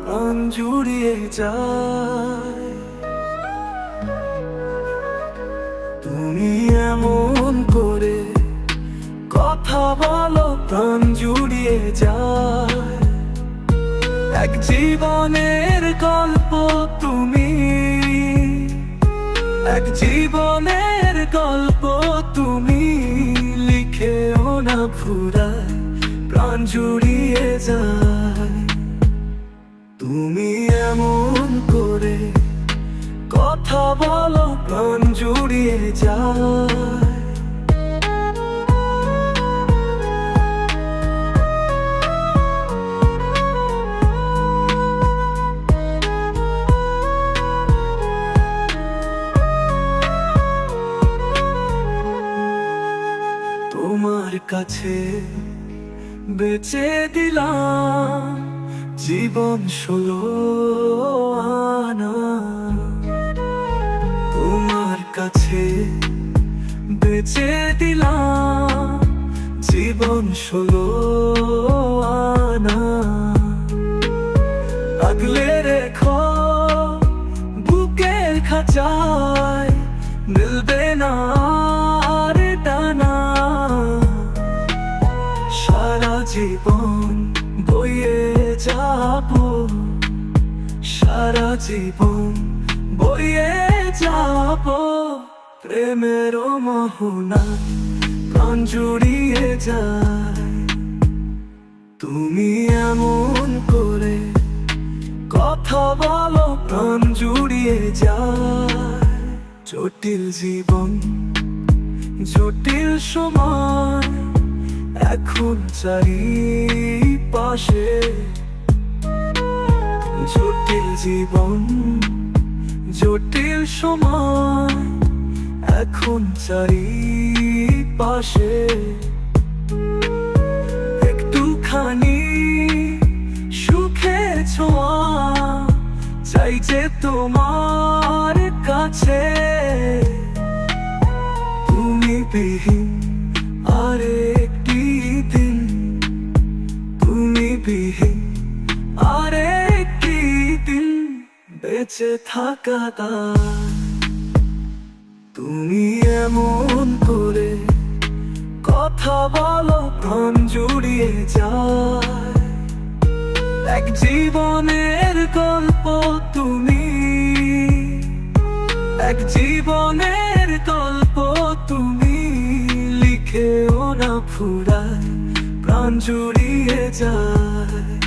প্রাণ জুড়িয়ে যায়। তুমি এমন করে কথা বলো প্রাণ জুড়িয়ে যায়। এক জীবনের গল্প তুমি, এক জীবনের গল্প তুমি, লিখেও না ফুরায় প্রাণ জুড়িয়ে যায়। তুমি এমন করে কথা বলো প্রাণ জুড়িয়ে যায়। তোমার কাছে বেচে দিলাম জীবন 16 আনা। তোমার কাছে বেচে দিলাম জীবন 16 আনা। আগলে রেখো বুকের খাঁচায়, মিলবে না আর টানা। সারা জীবন বয়ে যাব, সারা জীবন বয়ে যাব, প্রেমের মোহনা প্রাণ জুড়িয়ে যায়। তুমি এমন করে কথা বলো প্রাণ জুড়িয়ে যায়। জটিল জীবন, জটিল সময়, এখন চারিপাশে। জটিল জীবন, জটিল সময়, এখন চারিপাশে। একটুখানি সুখের ছোঁয়া চাই যে তোমার কাছে। তুমি বিহীন আর একটি দিন, তুমি বিহীন আর একটি দিন বেঁচে থাকা দায়। তুমি এমন করে কথা বলো প্রাণ জুড়িয়ে যায়। এক জীবনের গল্প তুমি, এক জীবনের গল্প তুমি, লিখেও না ফুরায় প্রাণ জুড়িয়ে যায়।